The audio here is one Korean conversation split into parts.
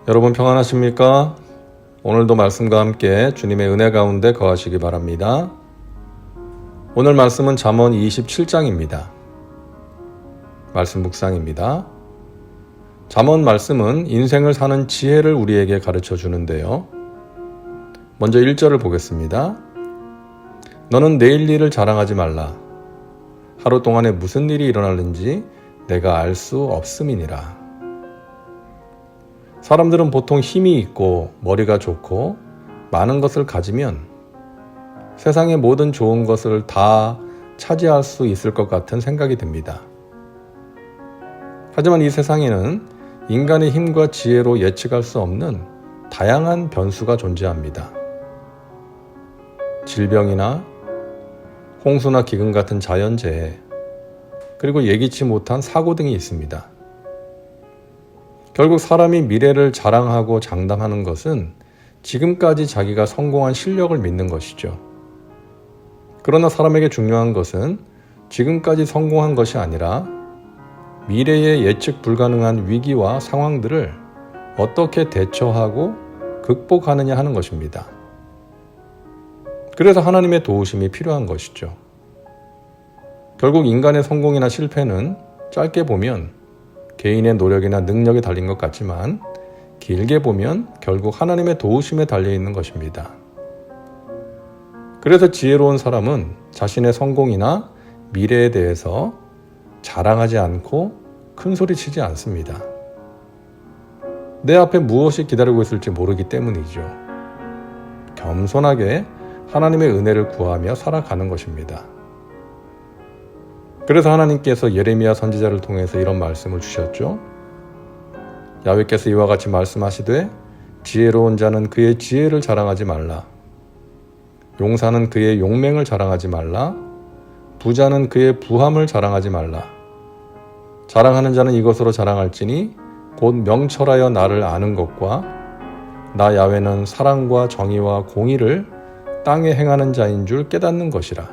여러분 평안하십니까? 오늘도 말씀과 함께 주님의 은혜 가운데 거하시기 바랍니다. 오늘 말씀은 잠언 27장입니다. 말씀 묵상입니다. 잠언 말씀은 인생을 사는 지혜를 우리에게 가르쳐 주는데요. 먼저 1절을 보겠습니다. 너는 내일 일을 자랑하지 말라. 하루 동안에 무슨 일이 일어날는지 내가 알 수 없음이니라. 사람들은 보통 힘이 있고 머리가 좋고 많은 것을 가지면 세상의 모든 좋은 것을 다 차지할 수 있을 것 같은 생각이 듭니다. 하지만 이 세상에는 인간의 힘과 지혜로 예측할 수 없는 다양한 변수가 존재합니다. 질병이나 홍수나 기근 같은 자연재해, 그리고 예기치 못한 사고 등이 있습니다. 결국 사람이 미래를 자랑하고 장담하는 것은 지금까지 자기가 성공한 실력을 믿는 것이죠. 그러나 사람에게 중요한 것은 지금까지 성공한 것이 아니라 미래의 예측 불가능한 위기와 상황들을 어떻게 대처하고 극복하느냐 하는 것입니다. 그래서 하나님의 도우심이 필요한 것이죠. 결국 인간의 성공이나 실패는 짧게 보면 개인의 노력이나 능력에 달린 것 같지만 길게 보면 결국 하나님의 도우심에 달려있는 것입니다. 그래서 지혜로운 사람은 자신의 성공이나 미래에 대해서 자랑하지 않고 큰소리치지 않습니다. 내 앞에 무엇이 기다리고 있을지 모르기 때문이죠. 겸손하게 하나님의 은혜를 구하며 살아가는 것입니다. 그래서 하나님께서 예레미야 선지자를 통해서 이런 말씀을 주셨죠. 야훼께서 이와 같이 말씀하시되 지혜로운 자는 그의 지혜를 자랑하지 말라. 용사는 그의 용맹을 자랑하지 말라. 부자는 그의 부함을 자랑하지 말라. 자랑하는 자는 이것으로 자랑할지니 곧 명철하여 나를 아는 것과 나 야훼는 사랑과 정의와 공의를 땅에 행하는 자인 줄 깨닫는 것이라.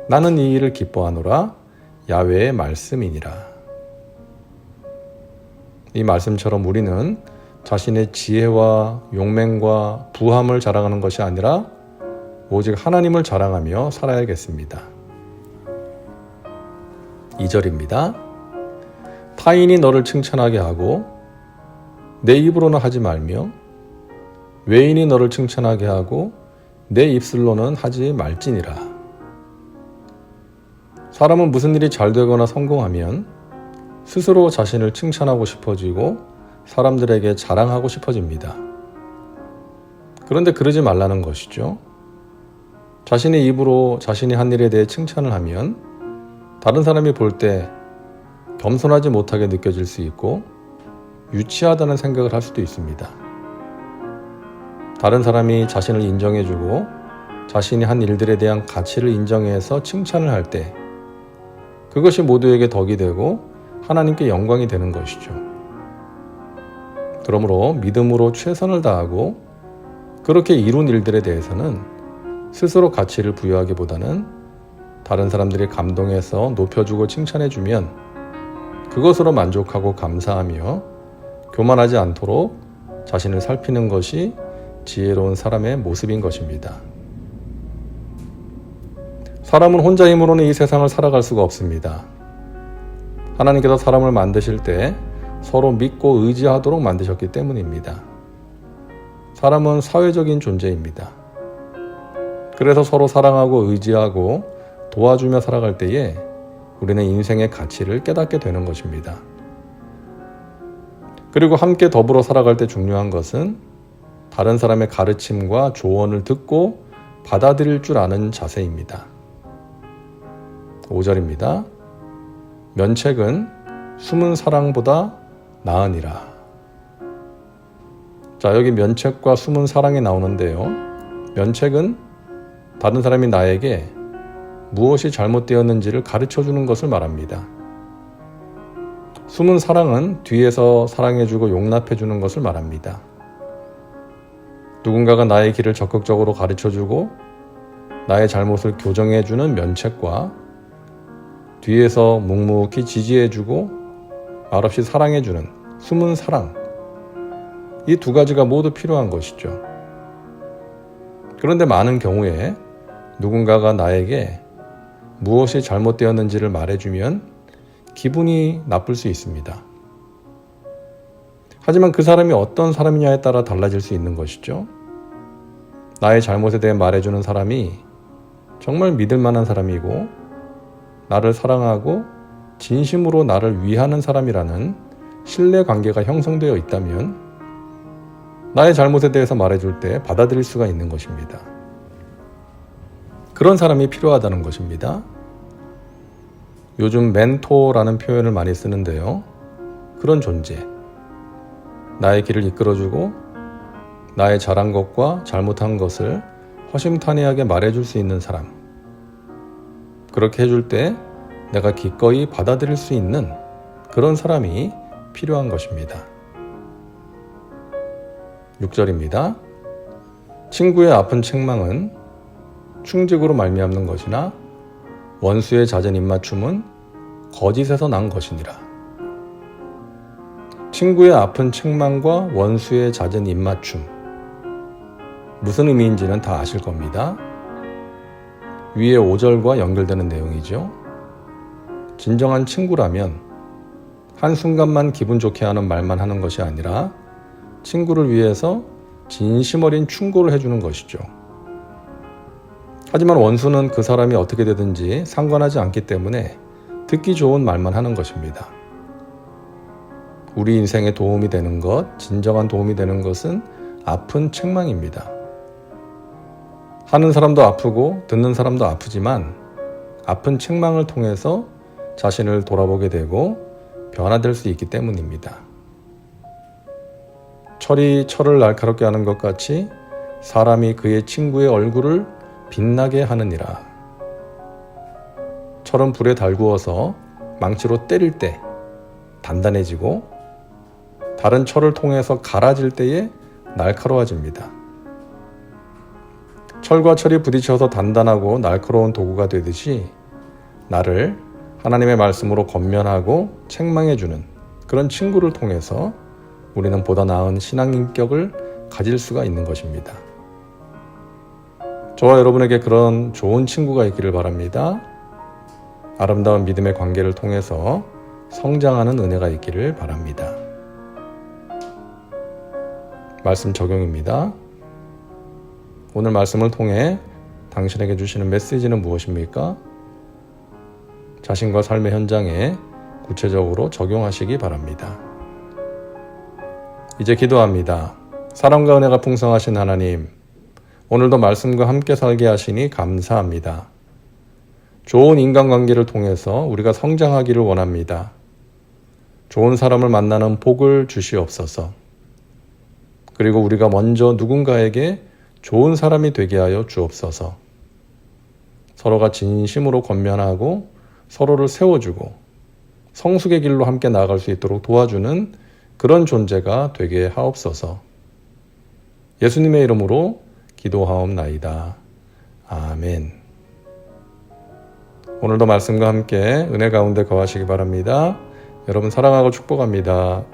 나는 이 일을 기뻐하노라. 야훼의 말씀이니라. 이 말씀처럼 우리는 자신의 지혜와 용맹과 부함을 자랑하는 것이 아니라 오직 하나님을 자랑하며 살아야겠습니다. 2절입니다. 타인이 너를 칭찬하게 하고 내 입으로는 하지 말며 외인이 너를 칭찬하게 하고 내 입술로는 하지 말지니라. 사람은 무슨 일이 잘 되거나 성공하면 스스로 자신을 칭찬하고 싶어지고 사람들에게 자랑하고 싶어집니다. 그런데 그러지 말라는 것이죠. 자신의 입으로 자신이 한 일에 대해 칭찬을 하면 다른 사람이 볼 때 겸손하지 못하게 느껴질 수 있고 유치하다는 생각을 할 수도 있습니다. 다른 사람이 자신을 인정해주고 자신이 한 일들에 대한 가치를 인정해서 칭찬을 할 때 그것이 모두에게 덕이 되고 하나님께 영광이 되는 것이죠. 그러므로 믿음으로 최선을 다하고 그렇게 이룬 일들에 대해서는 스스로 가치를 부여하기보다는 다른 사람들이 감동해서 높여주고 칭찬해주면 그것으로 만족하고 감사하며 교만하지 않도록 자신을 살피는 것이 지혜로운 사람의 모습인 것입니다. 사람은 혼자 힘으로는 이 세상을 살아갈 수가 없습니다. 하나님께서 사람을 만드실 때 서로 믿고 의지하도록 만드셨기 때문입니다. 사람은 사회적인 존재입니다. 그래서 서로 사랑하고 의지하고 도와주며 살아갈 때에 우리는 인생의 가치를 깨닫게 되는 것입니다. 그리고 함께 더불어 살아갈 때 중요한 것은 다른 사람의 가르침과 조언을 듣고 받아들일 줄 아는 자세입니다. 5절입니다. 면책은 숨은 사랑보다 나으니라. 자, 여기 면책과 숨은 사랑이 나오는데요. 면책은 다른 사람이 나에게 무엇이 잘못되었는지를 가르쳐주는 것을 말합니다. 숨은 사랑은 뒤에서 사랑해주고 용납해주는 것을 말합니다. 누군가가 나의 길을 적극적으로 가르쳐주고 나의 잘못을 교정해주는 면책과 뒤에서 묵묵히 지지해주고 말없이 사랑해주는 숨은 사랑, 이 두 가지가 모두 필요한 것이죠. 그런데 많은 경우에 누군가가 나에게 무엇이 잘못되었는지를 말해주면 기분이 나쁠 수 있습니다. 하지만 그 사람이 어떤 사람이냐에 따라 달라질 수 있는 것이죠. 나의 잘못에 대해 말해주는 사람이 정말 믿을 만한 사람이고 나를 사랑하고 진심으로 나를 위하는 사람이라는 신뢰 관계가 형성되어 있다면 나의 잘못에 대해서 말해줄 때 받아들일 수가 있는 것입니다. 그런 사람이 필요하다는 것입니다. 요즘 멘토라는 표현을 많이 쓰는데요. 그런 존재, 나의 길을 이끌어주고 나의 잘한 것과 잘못한 것을 허심탄회하게 말해줄 수 있는 사람, 그렇게 해줄 때 내가 기꺼이 받아들일 수 있는 그런 사람이 필요한 것입니다. 6절입니다. 친구의 아픈 책망은 충직으로 말미암는 것이나 원수의 잦은 입맞춤은 거짓에서 난 것이니라. 친구의 아픈 책망과 원수의 잦은 입맞춤, 무슨 의미인지는 다 아실 겁니다. 위에 5절과 연결되는 내용이죠. 진정한 친구라면 한순간만 기분 좋게 하는 말만 하는 것이 아니라 친구를 위해서 진심 어린 충고를 해주는 것이죠. 하지만 원수는 그 사람이 어떻게 되든지 상관하지 않기 때문에 듣기 좋은 말만 하는 것입니다. 우리 인생에 도움이 되는 것, 진정한 도움이 되는 것은 아픈 책망입니다. 하는 사람도 아프고 듣는 사람도 아프지만 아픈 책망을 통해서 자신을 돌아보게 되고 변화될 수 있기 때문입니다. 철이 철을 날카롭게 하는 것 같이 사람이 그의 친구의 얼굴을 빛나게 하느니라. 철은 불에 달구어서 망치로 때릴 때 단단해지고 다른 철을 통해서 갈아질 때에 날카로워집니다. 철과 철이 부딪혀서 단단하고 날카로운 도구가 되듯이 나를 하나님의 말씀으로 권면하고 책망해주는 그런 친구를 통해서 우리는 보다 나은 신앙 인격을 가질 수가 있는 것입니다. 저와 여러분에게 그런 좋은 친구가 있기를 바랍니다. 아름다운 믿음의 관계를 통해서 성장하는 은혜가 있기를 바랍니다. 말씀 적용입니다. 오늘 말씀을 통해 당신에게 주시는 메시지는 무엇입니까? 자신과 삶의 현장에 구체적으로 적용하시기 바랍니다. 이제 기도합니다. 사랑과 은혜가 풍성하신 하나님, 오늘도 말씀과 함께 살게 하시니 감사합니다. 좋은 인간관계를 통해서 우리가 성장하기를 원합니다. 좋은 사람을 만나는 복을 주시옵소서. 그리고 우리가 먼저 누군가에게 좋은 사람이 되게 하여 주옵소서. 서로가 진심으로 권면하고 서로를 세워주고 성숙의 길로 함께 나아갈 수 있도록 도와주는 그런 존재가 되게 하옵소서. 예수님의 이름으로 기도하옵나이다. 아멘. 오늘도 말씀과 함께 은혜 가운데 거하시기 바랍니다. 여러분 사랑하고 축복합니다.